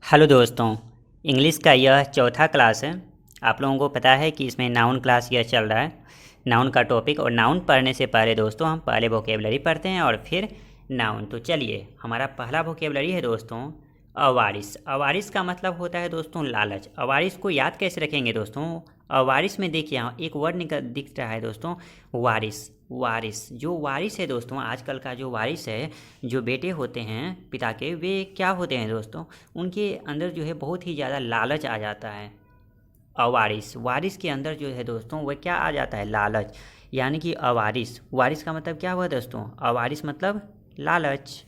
Hello दोस्तों। English का यह चौथा क्लास है। आप लोगों को पता है कि इसमें नाउन क्लास यह चल रहा है, नाउन का टॉपिक। और नाउन पढ़ने से पहले दोस्तों हम पहले वोकेबलरी पढ़ते हैं और फिर नाउन। तो चलिए, हमारा पहला वोकेबलरी है दोस्तों अवारिस। अवारिस का मतलब होता है दोस्तों लालच। अवारिस को याद कैसे रखेंगे दोस्तों? अवारिस में देखिए यहाँ एक वर्ड दिख रहा है दोस्तों, वारिस। वारिस, जो वारिस है दोस्तों, आजकल का जो वारिस है, जो बेटे होते हैं पिता के, वे क्या होते हैं दोस्तों, उनके अंदर जो है बहुत ही ज़्यादा लालच आ जाता है। अवारिस, वारिस के अंदर जो है दोस्तों वह क्या आ जाता है? लालच। यानी कि अवारिस, वारिस का मतलब क्या हुआ दोस्तों? अवारिस मतलब लालच।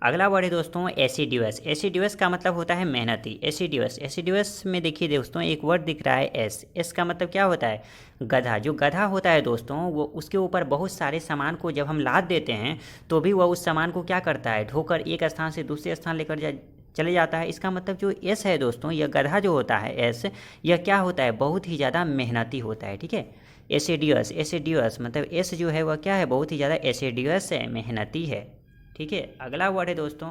अगला वर्ड है दोस्तों एसिडियस। एसिडियस का मतलब होता है मेहनती। एसिडियस, एसिडियस में देखिए दोस्तों एक वर्ड दिख रहा है एस। एस का मतलब क्या होता है? गधा। जो गधा होता है दोस्तों, वो उसके ऊपर बहुत सारे सामान को जब हम लाद देते हैं तो भी वह उस सामान को क्या करता है? ढोकर एक स्थान से दूसरे स्थान लेकर चले जाता है। इसका मतलब जो एस है दोस्तों, यह गधा जो होता है एस, यह क्या होता है? बहुत ही ज़्यादा मेहनती होता है। ठीक है, एसिडियस। एसिडियस मतलब एस जो है वह क्या है? बहुत ही ज़्यादा एसिडियस है, मेहनती है। ठीक है, अगला वर्ड है दोस्तों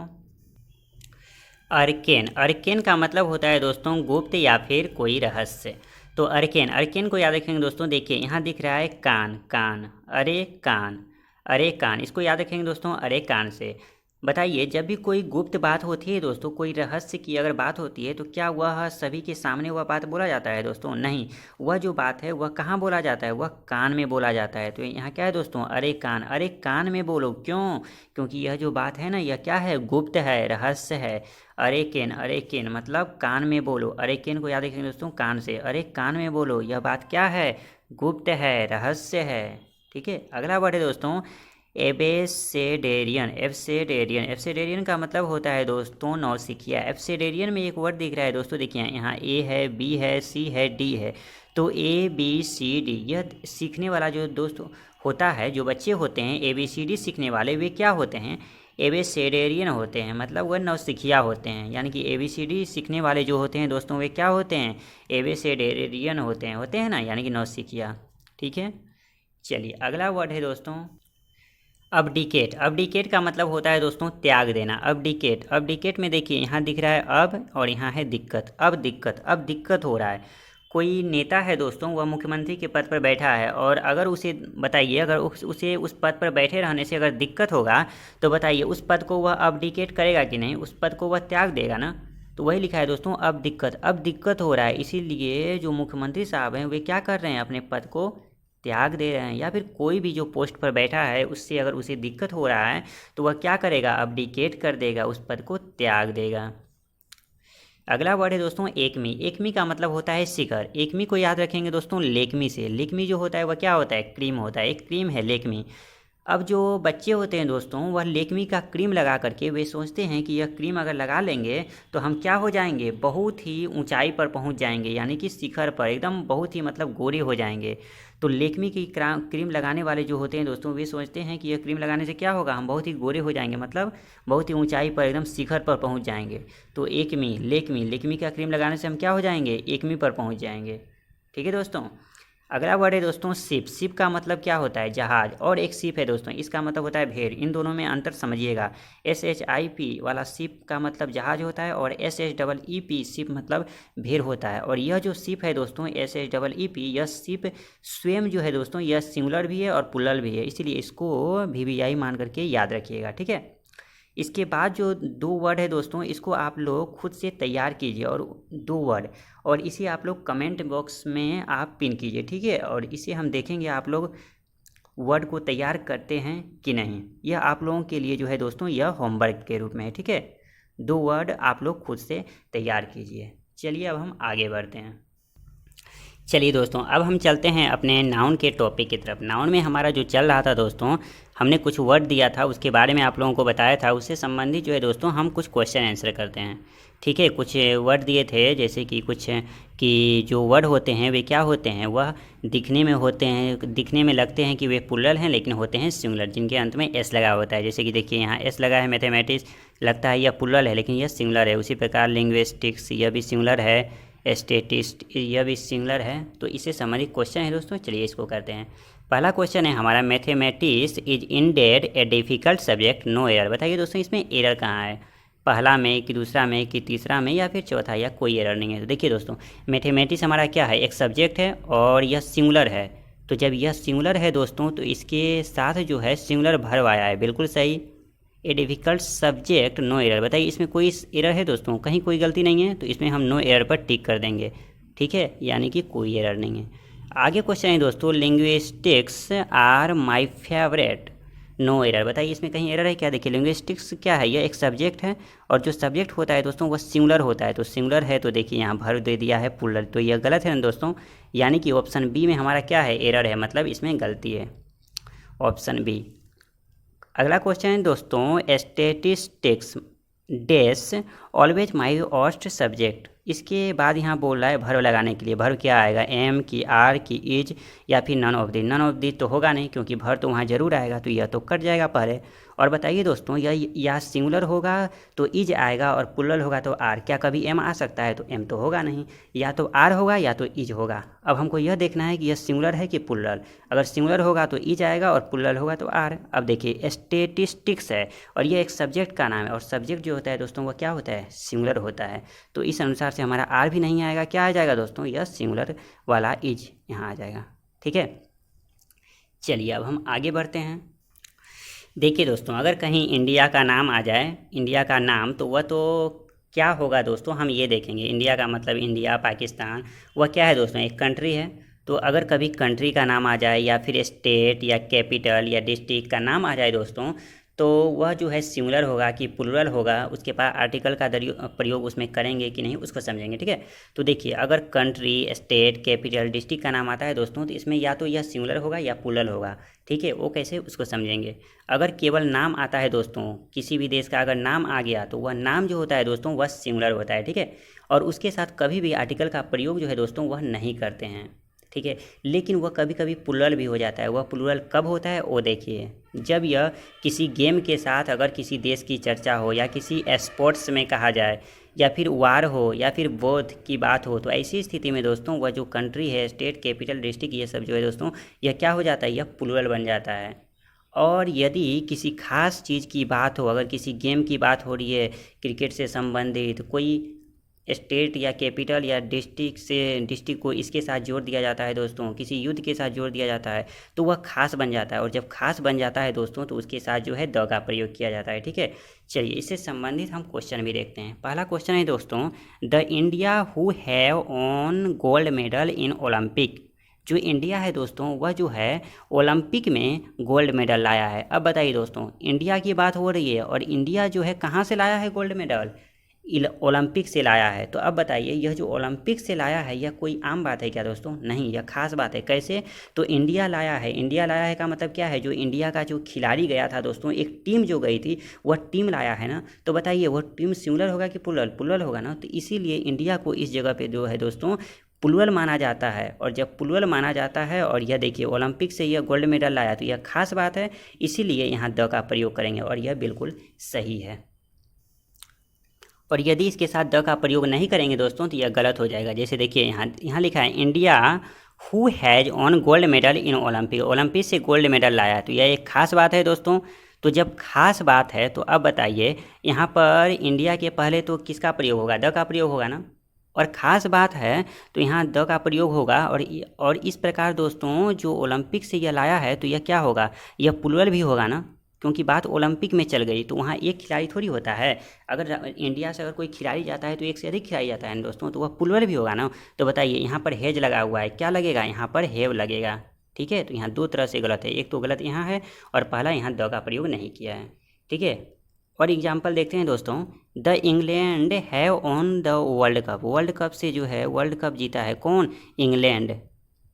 अर्केन। अर्केन का मतलब होता है दोस्तों गुप्त या फिर कोई रहस्य। तो अर्केन, अर्केन को याद रखेंगे दोस्तों। देखिए यहाँ दिख रहा है कान। कान, अरे कान, अरे कान, इसको याद रखेंगे दोस्तों अरे कान से। बताइए, जब भी कोई गुप्त बात होती है दोस्तों, कोई रहस्य की अगर बात होती है, तो क्या वह सभी के सामने वह बात बोला जाता है दोस्तों? नहीं, वह जो बात है वह कहाँ बोला जाता है? वह कान में बोला जाता है। तो यहाँ क्या है दोस्तों? अरे कान, अरे कान में बोलो। क्यों? क्योंकि यह जो बात है ना, यह क्या है? गुप्त है, रहस्य है। अरे केन, अरे केन मतलब कान में बोलो। अरे केन को याद रखेंगे दोस्तों कान से। अरे कान में बोलो, यह बात क्या है? गुप्त है, रहस्य है। ठीक है, अगला वर्ड है दोस्तों एबेसेडेरियन। एब्सेडेरियन, एब्सेडेरियन का मतलब होता है दोस्तों नौसिखिया। एब्सेडेरियन में एक वर्ड दिख रहा है दोस्तों, देखिए यहाँ ए है, बी है, सी है, डी है। तो ए बी सी डी, यह सीखने वाला जो दोस्त होता है, जो बच्चे होते हैं ए बी सी डी सीखने वाले, वे क्या होते हैं? एबेसेडेरियन होते हैं। मतलब वह नौसिखिया होते हैं। यानी कि ए बी सी डी सीखने वाले जो होते हैं दोस्तों, वे क्या होते हैं? एबेसेडेरियन होते हैं ना, यानी कि नौसिखिया। ठीक है, चलिए अगला वर्ड है दोस्तों अबडिकेट। अबडिकेट का मतलब होता है दोस्तों त्याग देना। अबडिकेट, अबडिकेट में देखिए यहाँ दिख रहा है अब और यहाँ है दिक्कत। अब दिक्कत, अब दिक्कत हो रहा है। कोई नेता है दोस्तों, वह मुख्यमंत्री के पद पर बैठा है, और अगर उसे बताइए, अगर उसे उस पद पर बैठे रहने से अगर दिक्कत होगा, तो बताइए उस पद को वह अबडिकेट करेगा कि नहीं? उस पद को वह त्याग देगा ना। तो वही लिखा है दोस्तों अब दिक्कत। अब दिक्कत हो रहा है, इसीलिए जो मुख्यमंत्री साहब हैं वे क्या कर रहे हैं? अपने पद को त्याग दे रहे हैं। या फिर कोई भी जो पोस्ट पर बैठा है, उससे अगर उसे दिक्कत हो रहा है, तो वह क्या करेगा? अबडिकेट कर देगा, उस पद को त्याग देगा। अगला वर्ड है दोस्तों एकमी। एकमी का मतलब होता है शिखर। एकमी को याद रखेंगे दोस्तों लेकमी से। लेकमी जो होता है वह क्या होता है? क्रीम होता है, एक क्रीम है लेकमी। अब जो बच्चे होते हैं दोस्तों, वह लेकमी का क्रीम लगा करके वे सोचते हैं कि यह क्रीम अगर लगा लेंगे तो हम क्या हो जाएंगे? बहुत ही ऊंचाई पर पहुंच जाएंगे, यानी कि शिखर पर एकदम बहुत ही मतलब गोरे हो जाएंगे। तो लेकमी की क्रीम लगाने वाले जो होते हैं दोस्तों, वे सोचते हैं कि यह क्रीम लगाने से क्या होगा? हम बहुत ही गोरे हो जाएंगे, मतलब बहुत ही ऊंचाई पर एकदम शिखर पर पहुंच जाएंगे। तो एकमी, लेकमी, लेकमी का क्रीम लगाने से हम क्या हो जाएंगे? एकमी पर पहुंच जाएंगे। ठीक है दोस्तों, अगला वर्ड है दोस्तों शिप। शिप का मतलब क्या होता है? जहाज। और एक शिप है दोस्तों, इसका मतलब होता है भेड़। इन दोनों में अंतर समझिएगा। एस एच आई पी वाला शिप का मतलब जहाज होता है, और S H double E P ship मतलब भेड़ होता है। और यह जो शिप है दोस्तों S H double E P, यह शिप स्वयं जो है दोस्तों, यह सिंगुलर भी है और प्लुरल भी है, इसीलिए इसको वी मान करके याद रखिएगा। ठीक है, इसके बाद जो दो वर्ड है दोस्तों, इसको आप लोग खुद से तैयार कीजिए, और दो वर्ड, और इसे आप लोग कमेंट बॉक्स में आप पिन कीजिए। ठीक है, और इसे हम देखेंगे आप लोग वर्ड को तैयार करते हैं कि नहीं। यह आप लोगों के लिए जो है दोस्तों, यह होमवर्क के रूप में है। ठीक है, दो वर्ड आप लोग खुद से तैयार कीजिए। चलिए अब हम आगे बढ़ते हैं। चलिए दोस्तों, अब हम चलते हैं अपने नाउन के टॉपिक की तरफ। नाउन में हमारा जो चल रहा था दोस्तों, हमने कुछ वर्ड दिया था, उसके बारे में आप लोगों को बताया था। उससे संबंधित जो है दोस्तों हम कुछ क्वेश्चन आंसर करते हैं। ठीक है, कुछ वर्ड दिए थे, जैसे कि कुछ कि जो वर्ड होते हैं वे क्या होते हैं? वह दिखने में होते हैं, दिखने में लगते हैं कि वे प्लुरल हैं, लेकिन होते हैं सिंगुलर, जिनके अंत में एस लगा होता है। जैसे कि देखिए यहाँ एस लगा है, मैथमेटिक्स, लगता है यह प्लुरल है लेकिन यह सिंगुलर है। उसी प्रकार लिंग्विस्टिक्स, यह भी सिंगुलर है। स्टेटिस्ट, यह भी सिंगुलर है। तो इससे संबंधित क्वेश्चन है दोस्तों, चलिए इसको करते हैं। पहला क्वेश्चन है हमारा, mathematics is indeed a difficult subject, no error. बताइए दोस्तों इसमें एरर कहाँ है? पहला में कि दूसरा में कि तीसरा में या फिर चौथा, या कोई एरर नहीं है। तो देखिए दोस्तों, मैथमेटिक्स हमारा क्या है, एक सब्जेक्ट है और यह सिंगुलर है। तो जब यह सिंगुलर है दोस्तों तो इसके साथ जो है सिंगुलर वर्ब आया है, बिल्कुल सही। ए डिफ़िकल्ट सब्जेक्ट, नो एरर। बताइए इसमें कोई एरर है दोस्तों, कहीं कोई गलती नहीं है, तो इसमें हम नो एरर पर टिक कर देंगे, ठीक है, यानी कि कोई एरर नहीं है। आगे क्वेश्चन है दोस्तों, linguistics are my favourite, no error. बताइए इसमें कहीं एरर है क्या। देखिए लिंग्विस्टिक्स क्या है, यह एक सब्जेक्ट है और जो सब्जेक्ट होता है दोस्तों वह सिंगुलर होता है। तो सिंगुलर है तो देखिए यहाँ भर दे दिया है प्लूरल, तो यह गलत है ना दोस्तों, यानी कि ऑप्शन बी में हमारा क्या है, एरर है, मतलब इसमें गलती है, ऑप्शन बी। अगला क्वेश्चन है दोस्तों, statistics dash always my worst subject. इसके बाद यहाँ बोल रहा है भर्व लगाने के लिए, भर्व क्या आएगा, एम की, आर की, इज या फिर none of the. None of the तो होगा नहीं क्योंकि भर्व तो वहाँ जरूर आएगा, तो यह तो कट जाएगा पहले। और बताइए दोस्तों, यह या सिंगुलर होगा तो इज आएगा और प्लूरल होगा तो आर। क्या कभी एम आ सकता है, तो एम तो होगा नहीं, या तो आर होगा या तो इज होगा। अब हमको यह देखना है कि यह सिंगुलर है कि प्लूरल। अगर सिंगुलर होगा तो इज आएगा और प्लूरल होगा तो आर। अब देखिए स्टैटिस्टिक्स है और यह एक सब्जेक्ट का नाम है, और सब्जेक्ट जो होता है दोस्तों वह क्या होता है, सिंगुलर होता है। तो इस अनुसार से हमारा आर भी नहीं आएगा, क्या आ जाएगा दोस्तों, यह सिंगुलर वाला इज यहाँ आ जाएगा, ठीक है। चलिए अब हम आगे बढ़ते हैं। देखिए दोस्तों, अगर कहीं इंडिया का नाम आ जाए, इंडिया का नाम, तो वह तो क्या होगा दोस्तों, हम ये देखेंगे। इंडिया का मतलब इंडिया, पाकिस्तान, वह क्या है दोस्तों, एक कंट्री है। तो अगर कभी कंट्री का नाम आ जाए या फिर स्टेट या कैपिटल या डिस्ट्रिक्ट का नाम आ जाए दोस्तों, तो वह जो है सिंगुलर होगा कि प्लूरल होगा, उसके पास आर्टिकल का प्रयोग उसमें करेंगे कि नहीं, उसको समझेंगे, ठीक है। तो देखिए अगर कंट्री, स्टेट, कैपिटल, डिस्ट्रिक्ट का नाम आता है दोस्तों, तो इसमें या तो यह सिंगुलर होगा या प्लूरल होगा, ठीक है। वो कैसे, उसको समझेंगे। अगर केवल नाम आता है दोस्तों, किसी भी देश का अगर नाम आ गया तो वह नाम जो होता है दोस्तों वह सिंगुलर होता है, ठीक है। और उसके साथ कभी भी आर्टिकल का प्रयोग जो है दोस्तों वह नहीं करते हैं, ठीक है। लेकिन वह कभी कभी प्लूरल भी हो जाता है। वह प्लूरल कब होता है, वो देखिए, जब यह किसी गेम के साथ अगर किसी देश की चर्चा हो, या किसी स्पोर्ट्स में कहा जाए, या फिर वार हो, या फिर बोध की बात हो, तो ऐसी स्थिति में दोस्तों वह जो कंट्री है, स्टेट, कैपिटल, डिस्ट्रिक्ट, ये सब जो है दोस्तों यह क्या हो जाता है, यह प्लूरल बन जाता है। और यदि किसी खास चीज़ की बात हो, अगर किसी गेम की बात हो रही है, क्रिकेट से संबंधित कोई स्टेट या कैपिटल या डिस्ट्रिक्ट को इसके साथ जोड़ दिया जाता है दोस्तों, किसी युद्ध के साथ जोड़ दिया जाता है, तो वह खास बन जाता है। और जब खास बन जाता है दोस्तों तो उसके साथ जो है द का प्रयोग किया जाता है, ठीक है। चलिए इससे संबंधित हम क्वेश्चन भी देखते हैं। पहला क्वेश्चन है दोस्तों, the India who have on gold medal in Olympic. जो इंडिया है दोस्तों वह जो है ओलंपिक में गोल्ड मेडल लाया है। अब बताइए दोस्तों, इंडिया की बात हो रही है और इंडिया जो है कहाँ से लाया है गोल्ड मेडल, ओलंपिक से लाया है। तो अब बताइए यह जो ओलंपिक से लाया है यह कोई आम बात है क्या दोस्तों, नहीं, यह खास बात है। कैसे, तो इंडिया लाया है, इंडिया लाया है का मतलब क्या है, जो इंडिया का जो खिलाड़ी गया था दोस्तों, एक टीम जो गई थी वह टीम लाया है ना। तो बताइए वह टीम सिंगुलर होगा कि प्लूरल, प्लूरल होगा ना। तो इसीलिए इंडिया को इस जगह पे जो है दोस्तों प्लूरल माना जाता है। और जब प्लूरल माना जाता है और यह देखिए ओलंपिक से यह गोल्ड मेडल लाया, तो यह खास बात है, इसीलिए यहाँ द का प्रयोग करेंगे और यह बिल्कुल सही है। और यदि इसके साथ द का प्रयोग नहीं करेंगे दोस्तों तो यह गलत हो जाएगा। जैसे देखिए यहाँ लिखा है, India who has on gold medal in Olympic, Olympic से गोल्ड मेडल लाया, तो यह एक खास बात है दोस्तों। तो जब खास बात है तो अब बताइए यहाँ पर इंडिया के पहले तो किसका प्रयोग होगा, द का प्रयोग होगा ना। और ख़ास बात है तो यहाँ द का प्रयोग होगा। और इस प्रकार दोस्तों जो ओलंपिक से यह लाया है तो यह क्या होगा, यह प्लूरल भी होगा ना, क्योंकि बात ओलंपिक में चल गई। तो वहाँ एक खिलाड़ी थोड़ी होता है, अगर इंडिया से अगर कोई खिलाड़ी जाता है तो एक से अधिक खिलाड़ी जाता है दोस्तों, तो वह प्लूरल भी होगा ना। तो बताइए यहाँ पर हैज लगा हुआ है, क्या लगेगा, यहाँ पर हैव लगेगा, ठीक है। तो यहाँ दो तरह से गलत है, एक तो गलत यहाँ है और पहला यहाँ द का प्रयोग नहीं किया है, ठीक है। और एग्जाम्पल देखते हैं दोस्तों, the England have on the world cup, world cup से जो है वर्ल्ड कप जीता है कौन, इंग्लैंड।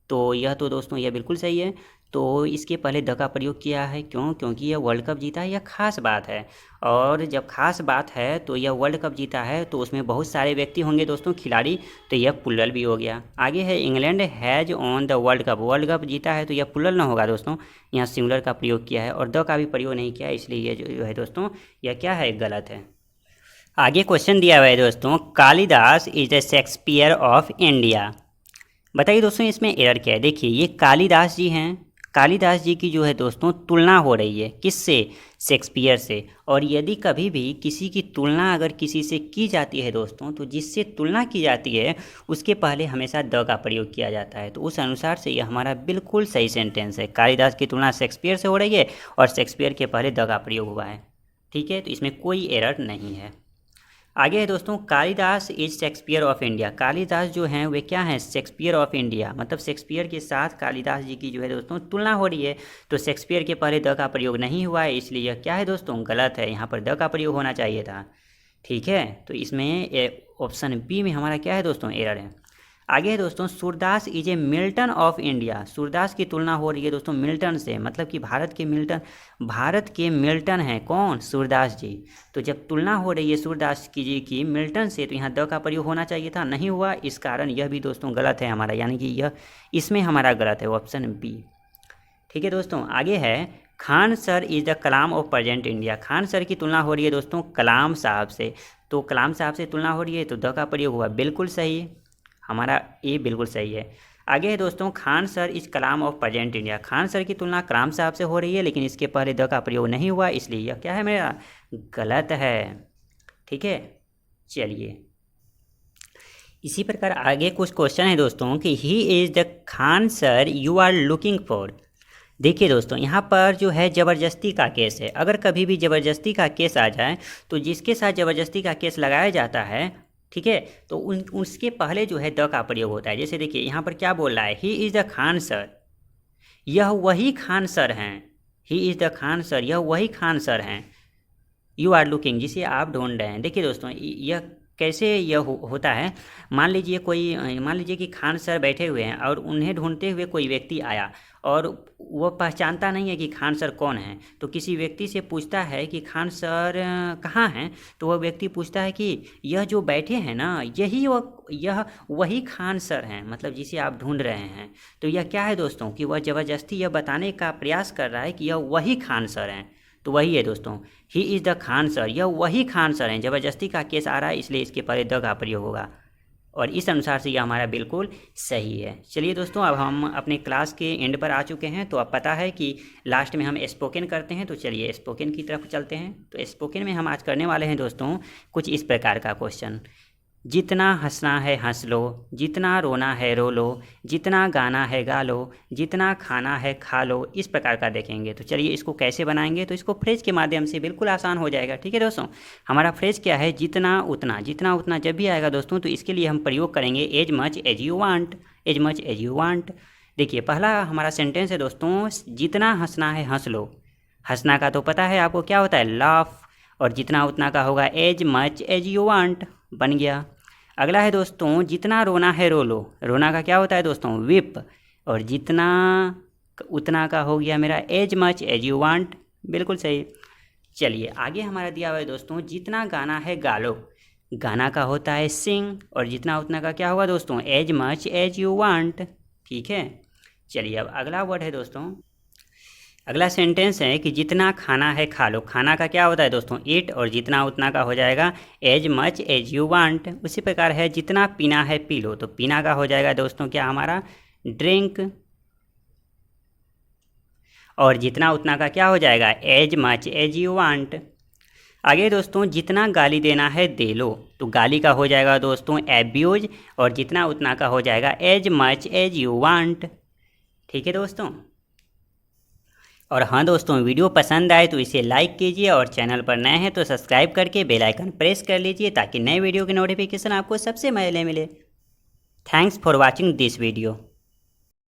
तो यह तो दोस्तों यह बिल्कुल सही है। तो इसके पहले द का प्रयोग किया है, क्यों, क्योंकि यह वर्ल्ड कप जीता है, यह खास बात है। और जब खास बात है तो यह वर्ल्ड कप जीता है तो उसमें बहुत सारे व्यक्ति होंगे दोस्तों, खिलाड़ी, तो यह प्लूरल भी हो गया। आगे है England has on the world cup, world cup जीता है तो यह प्लूरल ना होगा दोस्तों, यहाँ सिंगुलर का प्रयोग किया है और द का भी प्रयोग नहीं किया, इसलिए यह जो है दोस्तों यह क्या है, गलत है। आगे क्वेश्चन दिया हुआ है दोस्तों, Kalidas is the Shakespeare of India. बताइए दोस्तों इसमें एरर क्या है। देखिए ये कालिदास जी हैं, कालिदास जी की जो है दोस्तों तुलना हो रही है किससे, शेक्सपियर से। और यदि कभी भी किसी की तुलना अगर किसी से की जाती है दोस्तों, तो जिससे तुलना की जाती है उसके पहले हमेशा द का प्रयोग किया जाता है। तो उस अनुसार से यह हमारा बिल्कुल सही सेंटेंस है। कालिदास की तुलना शेक्सपियर से हो रही है और शेक्सपियर के पहले द का प्रयोग हुआ है। ठीक है, तो इसमें कोई एरर नहीं है। आगे है दोस्तों, Kalidas is Shakespeare of India. Kalidas जो हैं वे क्या हैं, शेक्सपियर ऑफ इंडिया, मतलब शेक्सपियर के साथ कालिदास जी की जो है दोस्तों तुलना हो रही है। तो शेक्सपियर के पहले द का प्रयोग नहीं हुआ है, इसलिए यह क्या है दोस्तों, गलत है। यहाँ पर द का प्रयोग होना चाहिए था। ठीक है, तो इसमें ऑप्शन बी में हमारा क्या है दोस्तों, एरर है। आगे है दोस्तों, Surdas is a Milton of India. Surdas की तुलना हो रही है दोस्तों मिल्टन से, मतलब कि भारत के मिल्टन हैं कौन, सूरदास जी। तो जब तुलना हो रही है सूरदास जी की मिल्टन से, तो यहाँ द का प्रयोग होना चाहिए था, नहीं हुआ, इस कारण यह भी दोस्तों गलत है हमारा, यानी कि यह इसमें हमारा गलत है, ऑप्शन बी। ठीक है दोस्तों, आगे है, Khan sir is the Kalam of present India. Khan sir की तुलना हो रही है दोस्तों कलाम साहब से, तो कलाम साहब से तुलना हो रही है तो द का प्रयोग हुआ, बिल्कुल सही, हमारा ए बिल्कुल सही है। आगे है दोस्तों, Khan sir is Kalam of present India. Khan sir की तुलना कलाम साहब से हो रही है, लेकिन इसके पहले द का प्रयोग नहीं हुआ, इसलिए यह क्या है मेरा, गलत है। ठीक है, चलिए इसी प्रकार आगे कुछ क्वेश्चन है दोस्तों कि he is the Khan sir you are looking for. देखिए दोस्तों, यहाँ पर जो है ज़बरदस्ती का केस है। अगर कभी भी ज़बरदस्ती का केस आ जाए, तो जिसके साथ ज़बरदस्ती का केस लगाया जाता है, ठीक है, तो उसके पहले जो है द का प्रयोग होता है। जैसे देखिए यहाँ पर क्या बोल रहा है, ही इज़ द खान सर, यह वही खान सर हैं। ही इज़ द खान सर, यह वही खान सर हैं। यू आर लुकिंग, जिसे आप ढूंढ रहे हैं। देखिए दोस्तों, यह कैसे यह होता है, मान लीजिए कि खान सर बैठे हुए हैं और उन्हें ढूंढते हुए कोई व्यक्ति आया और वह पहचानता नहीं है कि खान सर कौन है, तो किसी व्यक्ति से पूछता है कि खान सर कहाँ हैं, तो वह व्यक्ति पूछता है कि यह जो बैठे हैं ना, यह वही खान सर हैं, मतलब जिसे आप ढूंढ रहे हैं। तो यह क्या है दोस्तों कि वह ज़बरदस्ती यह बताने का प्रयास कर रहा है कि यह वही खान सर हैं। तो वही है दोस्तों, ही इज़ द खान सर, यह वही खान सर हैं। ज़बरदस्ती का केस आ रहा है, इसलिए इसके पहले द का प्रयोग होगा, और इस अनुसार से यह हमारा बिल्कुल सही है। चलिए दोस्तों, अब हम अपने क्लास के एंड पर आ चुके हैं। तो अब पता है कि लास्ट में हम स्पोकन करते हैं, तो चलिए स्पोकन की तरफ चलते हैं। तो स्पोकन में हम आज करने वाले हैं दोस्तों कुछ इस प्रकार का क्वेश्चन, जितना हंसना है हंस लो, जितना रोना है रो लो, जितना गाना है गा लो, जितना खाना है खा लो, इस प्रकार का देखेंगे। तो चलिए इसको कैसे बनाएंगे, तो इसको फ्रेज के माध्यम से बिल्कुल आसान हो जाएगा। ठीक है दोस्तों, हमारा फ्रेज क्या है, जितना उतना। जितना उतना जब भी आएगा दोस्तों, तो इसके लिए हम प्रयोग करेंगे as much as you want, as much as you want. देखिए पहला हमारा सेंटेंस है दोस्तों, जितना हंसना है हंस लो। हंसना का तो पता है आपको क्या होता है, लाफ, और जितना उतना का होगा as much as you want, बन गया। अगला है दोस्तों, जितना रोना है रो लो। रोना का क्या होता है दोस्तों, विप, और जितना उतना का हो गया मेरा as much as you want, बिल्कुल सही। चलिए आगे हमारा दिया हुआ है दोस्तों, जितना गाना है गा लो। गाना का होता है सिंग, और जितना उतना का क्या होगा दोस्तों, as much as you want. ठीक है, चलिए अब अगला वर्ड है दोस्तों, अगला सेंटेंस है कि जितना खाना है खा लो। खाना का क्या होता है दोस्तों, ईट, और जितना उतना का हो जाएगा as much as you want. उसी प्रकार है, जितना पीना है पी लो। तो पीना का हो जाएगा दोस्तों क्या हमारा, ड्रिंक, और जितना उतना का क्या हो जाएगा, as much as you want. आगे दोस्तों, जितना गाली देना है दे लो। तो गाली का हो जाएगा दोस्तों एब्यूज, और जितना उतना का हो जाएगा as much as you want. ठीक है दोस्तों, और हाँ दोस्तों, वीडियो पसंद आए तो इसे लाइक कीजिए, और चैनल पर नए हैं तो सब्सक्राइब करके बेल आइकन प्रेस कर लीजिए, ताकि नए वीडियो की नोटिफिकेशन आपको सबसे पहले मिले। Thanks for watching this video.